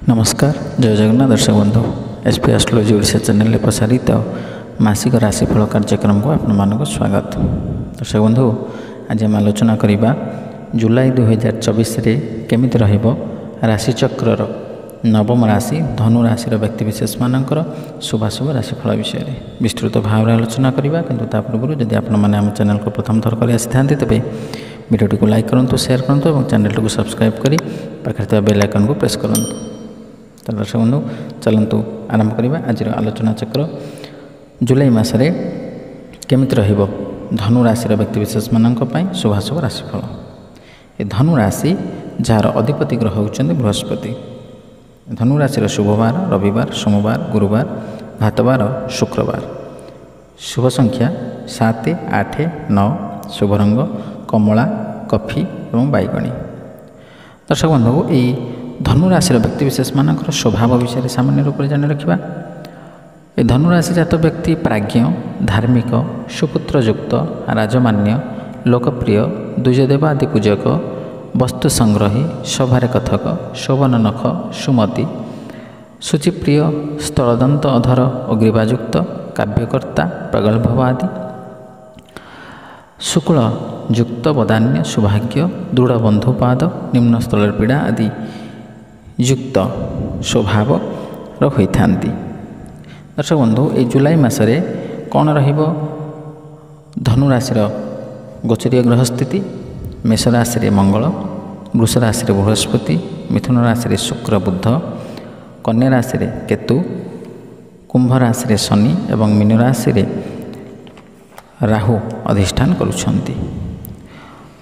नमस्कार जय जगन्नाथ दर्शक बंधु एसपी एस्ट्रोलॉजी ओडिशा चैनल प्रसारित मासिक राशिफल कार्यक्रम को आपण स्वागत। दर्शक बंधु आज आम आलोचना करवा जुलाई 2024 केमिति रहिबो राशिचक्र नवम राशि धनु राशि व्यक्तिविशेष मानकर शुभाशुभ राशिफल विषय में विस्तृत भाव आलोचना करवा। किंतु ता पूर्व जदि आपण मैंने आम चैनल को प्रथम थर कर आसी था तेज वीडियो को लाइक करूँ, शेयर करूँ और चैनल को सब्सक्राइब करी पाखे बेल आइकन को प्रेस करूँ। तो दर्शक बंधु चलतु आरंभ करवा आज आलोचना चक्र जुलाई मासरे केमिति रहिबो धनु राशि व्यक्तिविशेष मानक पई शुभाशुभ राशिफल। ये धनु राशि जार अधिपति ग्रह होउछन्ति बृहस्पति। धनु राशि शुभवार रविवार सोमवार गुरुवार भातवार शुक्रवार। शुभ संख्या 7 8 9। शुभ रंग कमला कफी और बैगणी। दर्शक बंधु ये धनु राशि व्यक्तिविशेष मानकर स्वभाव विषय सामान्य रूप से जान रखा। ये धनुराशि जात व्यक्ति प्राज्ञ धार्मिक सुपुत्रयुक्त राजमान्य लोकप्रिय द्विजदेव आदि पूजक वस्तु संग्रही सभारे कथक शोभन नख सुमति शुचिप्रिय स्थलदंत अधर अग्रीवायुक्त काव्यकर्ता प्रगल्भ आदि शुक्ल युक्त बदान्य सौभाग्य दृढ़ बंधुपाद निम्न स्थल पीड़ा आदि युक्त स्वभाव होता। दर्शक बंधु ये जुलाई मासरे कौन रहिबो धनु राशि गोचरीय ग्रह स्थिति। मेष राशि मंगल, वृष राशि बृहस्पति, मिथुन राशि शुक्र बुध, कन्या राशि केतु, कुंभ राशि शनि एवं मीन राशि राहु अधिष्ठान करुछन्ति।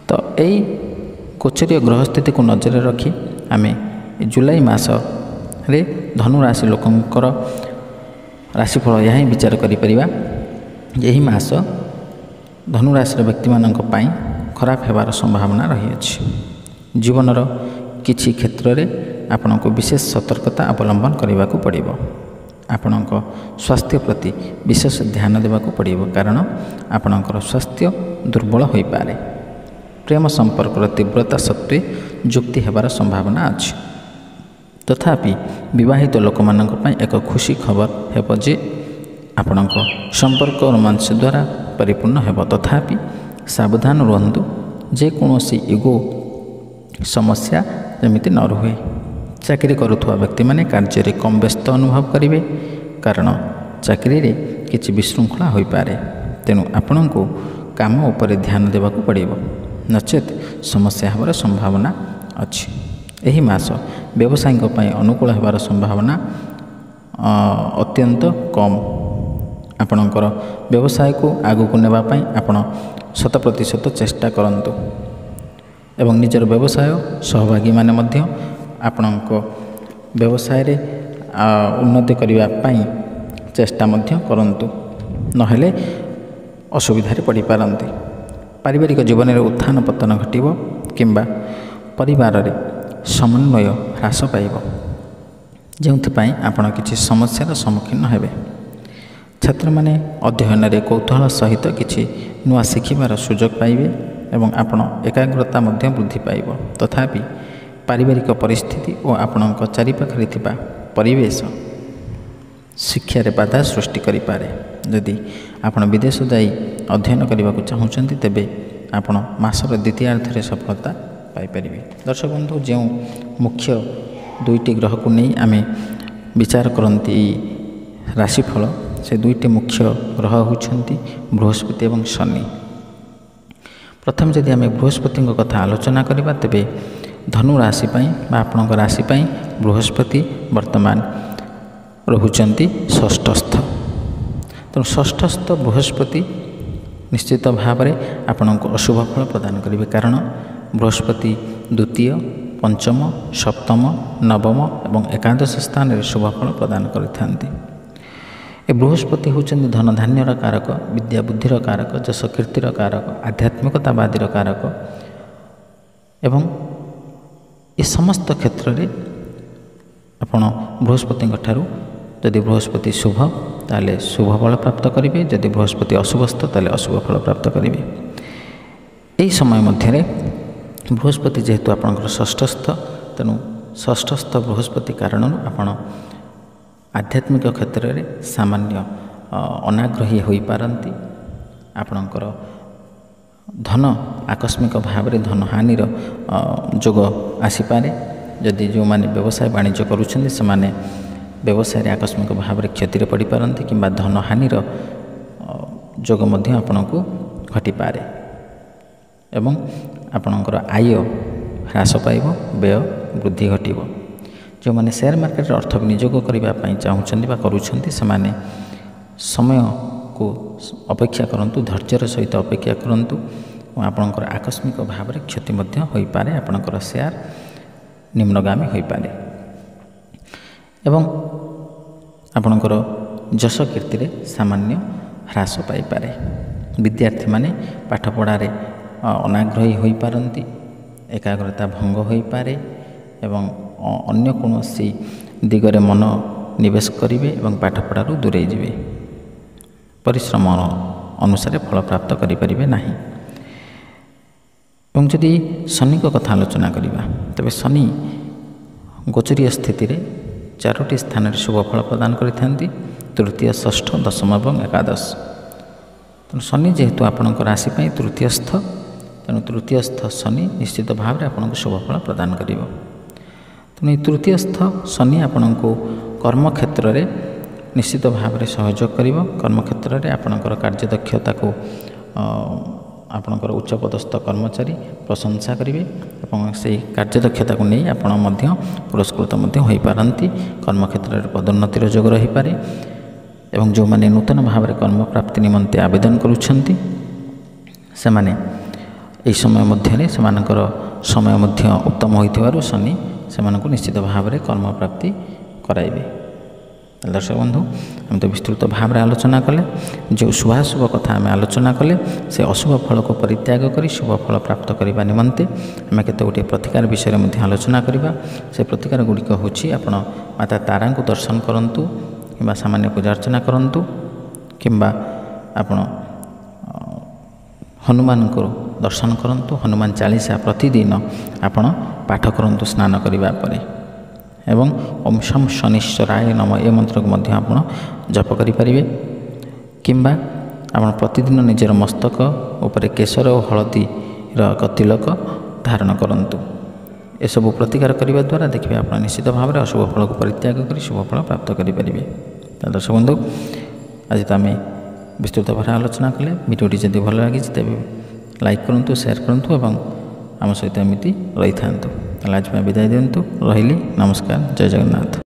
तो यही गोचरीय ग्रह स्थिति को नजर रखी आमे जुलाई मास रे धनु राशि लोकंकर राशिफल यह ही विचार करिपरिबा। यही मास धनु राशि व्यक्ति मानक पई खराब हेबार संभावना रही अछि। जीवनर किछि क्षेत्र रे आपनको विशेष सतर्कता अवलंबन करने को पड़िबो। आपणक स्वास्थ्य प्रति विशेष ध्यान देवा पड़िबो कारण आपणकर स्वास्थ्य दुर्बल होई पारे। प्रेम संपर्कर तीव्रता सत्वे जुक्ति हेबार संभावना अछि। तथापि विवाहित लोक मानक पई एक खुशी खबर हेबो जे आपणक संपर्क रोमांस द्वारा परिपूर्ण हेबो। तथापि सावधान रहंतु जे कोनोसी इगो समस्या जमिति न रुहे। चाकरी करुवा व्यक्ति माने कार्य रे कम व्यस्त अनुभव करेंगे कारण चाकरी रे किछि विशृंखला होई पारे। तेणु आपण को काम उपर ध्यान देवा पड़िबो नचेत समस्या हेबार संभावना अछि। एही मास व्यवसायिक पई अनुकूल हेबार संभावना अत्यंत कम। आपणकर व्यवसाय को आगु को नेबा पई आपण 100% चेष्टा करंतु एवं निजर व्यवसाय सहभागी माने मध्य आपणको व्यवसाय रे उन्नति करिवा पई चेष्टा मध्य करंतु नहेले असुविधा रे पड़ी पारंती। पारिवारिक जीवन रे उत्थान पतन घटिबो किंबा परिवार रे समन्वय ह्रास पाइब जोंथिपाई आपण किछि समस्यार सम्मुखीन हेबे। छात्र माने अध्ययन रे कौतूहल सहित किछि नुआ शिखिबार सुযোগ पाइबे एवं आपण एकाग्रता मध्य वृद्धि पाइब। तथापि पारिवारिक परिस्थिति और आपणक चारिपाखरे थिबा परिवेश शिक्षा रे बाधा सृष्टि करि पारे। यदि आपण विदेश जाई अध्ययन करने को चाहूँगी तेबे आपण मासर द्वितीयार्ध रे सफलता पाई परिबे। दर्शक बंधु जो मुख्य दुईटी ग्रह को नहीं आमे विचार करती राशिफल से दुईटी मुख्य ग्रह होउछन्ति बृहस्पति एवं शनि। प्रथम जदि आमे बृहस्पति कथा आलोचना करबा तेबे धनु राशि पई बा आपणक राशि पई बृहस्पति वर्तमान रहुचन्ति षष्ठस्थ। तो षष्ठस्थ बृहस्पति निश्चित भाव में आपणक अशुभ फल प्रदान करेंगे कारण बृहस्पति द्वितीय पंचम सप्तम नवम एवं एकादश स्थान में शुभ फल प्रदान करिथांती। ए बृहस्पति होचंदी धन धान्यर कारक विद्या बुद्धिर कारक जस कीर्तिर कारक आध्यात्मिकतावादीर कारक एवं ये समस्त क्षेत्र में आपण बृहस्पति ठारू यदि बृहस्पति शुभ ताले शुभ फल प्राप्त करेंगे, यदि बृहस्पति अशुभस्थ ताले अशुभ फल प्राप्त करेंगे। यही समय मध्य बृहस्पति जेहेतु आपणकर षष्ठस्थ तेणु ଷଷ୍ଠସ୍ଥ ବୃହସ୍ପତି କାରଣରୁ ଆପଣ ଆଧ୍ୟାତ୍ମିକ କ୍ଷେତ୍ରରେ ସାମାନ୍ୟ ଅନାଗ୍ରହୀ ହୋଇପାରନ୍ତି। ଆପଣଙ୍କର ଧନ ଆକସ୍ମିକ ଭାବରେ ଧନହାନିର ଯୋଗ ଆସିପାରେ। ଯଦି ଯେଉଁମାନେ ବ୍ୟବସାୟ ବାଣିଜ୍ୟ କରୁଛନ୍ତି ସେମାନେ ବ୍ୟବସାୟରେ ଆକସ୍ମିକ ଭାବରେ କ୍ଷତିରେ ପଡ଼ିପାରନ୍ତି କିମ୍ବା ଧନହାନିର ଯୋଗ ମଧ୍ୟ ଆପଣଙ୍କୁ ଘଟିପାରେ ଏବଂ ଆପଣଙ୍କର ଆୟ ହ୍ରାସ ପାଇବ, ବ୍ୟୟ ବୃଦ୍ଧି ଘଟିବ। ଯେଉଁମାନେ ସେୟାର ମାର୍କେଟରେ ଅର୍ଥ ବିନିଯୋଗ କରିବା ପାଇଁ ଚାହୁଁଛନ୍ତି ବା କରୁଛନ୍ତି ସେମାନେ ସମୟକୁ ଅପେକ୍ଷା କରନ୍ତୁ, ଧୈର୍ଯ୍ୟର ସହିତ ଅପେକ୍ଷା କରନ୍ତୁ ଏବଂ ଆପଣଙ୍କର ଆକସ୍ମିକ ଭାବରେ କ୍ଷତି ମଧ୍ୟ ହୋଇପାରେ। ଆପଣଙ୍କର ସେୟାର ନିମ୍ନଗାମୀ ହୋଇପାରେ ଏବଂ ଆପଣଙ୍କର ଯଶ କୀର୍ତ୍ତିରେ ସାମାନ୍ୟ ହ୍ରାସ ପାଇପାରେ। ବିଦ୍ୟାର୍ଥୀମାନେ ପାଠପଢ଼ାରେ ଅନାଗ୍ରହୀ ହୋଇପାରନ୍ତି, ଏକାଗ୍ରତା ଭଙ୍ଗ ହୋଇପାରେ ଏବଂ ଅନ୍ୟ କୌଣସି ଦିଗରେ ମନ ନିବେଶ କରିବେ ଏବଂ ପାଠପଢ଼ାରୁ ଦୂରେଇ ଯିବେ। ପରିଶ୍ରମ ଅନୁସାରେ ଫଳ ପ୍ରାପ୍ତ କରିପାରିବେ ନାହିଁ। ଏବଂ ଯଦି ଶନିଙ୍କ କଥା ଆଲୋଚନା କରିବା ତେବେ ଶନି ଗୋଚରୀୟ ସ୍ଥିତିରେ 4ଟି ସ୍ଥାନରେ ଶୁଭ ଫଳ ପ୍ରଦାନ କରିଥାନ୍ତି, ତୃତୀୟ, ଷଷ୍ଠ, ଦଶମ ଏବଂ ଏକାଦଶ। ତେଣୁ ଶନି ଯେହେତୁ ଆପଣଙ୍କ ରାଶି ପାଇଁ ତୃତୀୟସ୍ଥ, ତେଣୁ ତୃତୀୟସ୍ଥ ଶନି ନିଶ୍ଚିତ ଭାବରେ ଆପଣଙ୍କୁ ଶୁଭ ଫଳ ପ୍ରଦାନ କରିବ। ତେଣୁ ଏହି ତୃତୀୟସ୍ଥ ଶନି ଆପଣଙ୍କୁ କର୍ମକ୍ଷେତ୍ରରେ ନିଶ୍ଚିତ ଭାବରେ ସହଯୋଗ କରିବ। କର୍ମକ୍ଷେତ୍ରରେ ଆପଣଙ୍କର କାର୍ଯ୍ୟଦକ୍ଷତାକୁ ଆପଣଙ୍କର ଉଚ୍ଚପଦସ୍ଥ କର୍ମଚାରୀ ପ୍ରଶଂସା କରିବେ ଏବଂ ସେହି କାର୍ଯ୍ୟଦକ୍ଷତାକୁ ନେଇ ଆପଣ ମଧ୍ୟ ପୁରସ୍କୃତ ମଧ୍ୟ ହୋଇପାରନ୍ତି। କର୍ମକ୍ଷେତ୍ରରେ ପଦୋନ୍ନତିର ଯୋଗ ରହିପାରେ ଏବଂ ଯେଉଁମାନେ ନୂତନ ଭାବରେ କର୍ମପ୍ରାପ୍ତି ନିମନ୍ତେ ଆବେଦନ କରୁଛନ୍ତି ସେମାନେ ଏହି ସମୟ ମଧ୍ୟରେ ସେମାନଙ୍କର ସମୟ ମଧ୍ୟ ଉତ୍ତମ ହୋଇଥିବାରୁ ଶନି ସେମାନଙ୍କୁ ନିଶ୍ଚିତ ଭାବରେ କର୍ମପ୍ରାପ୍ତି କରାଇବେ। ଦର୍ଶକ ବନ୍ଧୁ, ଆମେ ତ ବିସ୍ତୃତ ଭାବରେ ଆଲୋଚନା କଲେ। ଯେଉଁ ଶୁଭାଶୁଭ କଥା ଆମେ ଆଲୋଚନା କଲେ ସେ ଅଶୁଭ ଫଳକୁ ପରିତ୍ୟାଗ କରି ଶୁଭ ଫଳ ପ୍ରାପ୍ତ କରିବା ନିମନ୍ତେ ଆମେ କେତେ ଗୁଡ଼ିଏ ପ୍ରତିକାର ବିଷୟରେ ମଧ୍ୟ ଆଲୋଚନା କରିବା। ସେ ପ୍ରତିକାର ଗୁଡ଼ିକ ହେଉଛି ଆପଣ ମାତା ତାରାଙ୍କୁ ଦର୍ଶନ କରନ୍ତୁ କିମ୍ବା ସାମାନ୍ୟ ପୂଜା ଅର୍ଚ୍ଚନା କରନ୍ତୁ କିମ୍ବା ଆପଣ ହନୁମାନଙ୍କୁ ଦର୍ଶନ କରନ୍ତୁ। ହନୁମାନ ଚାଳିଶା ପ୍ରତିଦିନ ଆପଣ ପାଠ କରନ୍ତୁ ସ୍ନାନ କରିବା ପରେ ଏବଂ ଓମ୍ ଶଂ ଶନିଶ୍ଚରାୟ ନମଃ ଏ ମନ୍ତ୍ରକୁ ମଧ୍ୟ ଆପଣ ଜପ କରିପାରିବେ କିମ୍ବା ଆପଣ ପ୍ରତିଦିନ ନିଜର ମସ୍ତକ ଉପରେ କେଶର ଓ ହଳଦୀର ଏକ ତିଲକ ଧାରଣ କରନ୍ତୁ। ଏସବୁ ପ୍ରତିକାର କରିବା ଦ୍ୱାରା ଦେଖିବେ ଆପଣ ନିଶ୍ଚିତ ଭାବରେ ଅଶୁଭ ଫଳକୁ ପରିତ୍ୟାଗ କରି ଶୁଭ ଫଳ ପ୍ରାପ୍ତ କରିପାରିବେ। ଦର୍ଶକ ବନ୍ଧୁ, ଆଜି ତ ଆମେ ବିସ୍ତୃତ ଭାବରେ ଆଲୋଚନା କଲେ। ଭିଡ଼ିଓଟି ଯଦି ଭଲ ଲାଗିଛି ତେବେ ଲାଇକ୍ କରନ୍ତୁ, ସେୟାର କରନ୍ତୁ ଏବଂ ଆମ ସହିତ ଏମିତି ରହିଥାନ୍ତୁ। ତାହେଲେ ଆଜି ପାଇଁ ବିଦାୟ ଦିଅନ୍ତୁ। ରହିଲି, ନମସ୍କାର, ଜୟ ଜଗନ୍ନାଥ।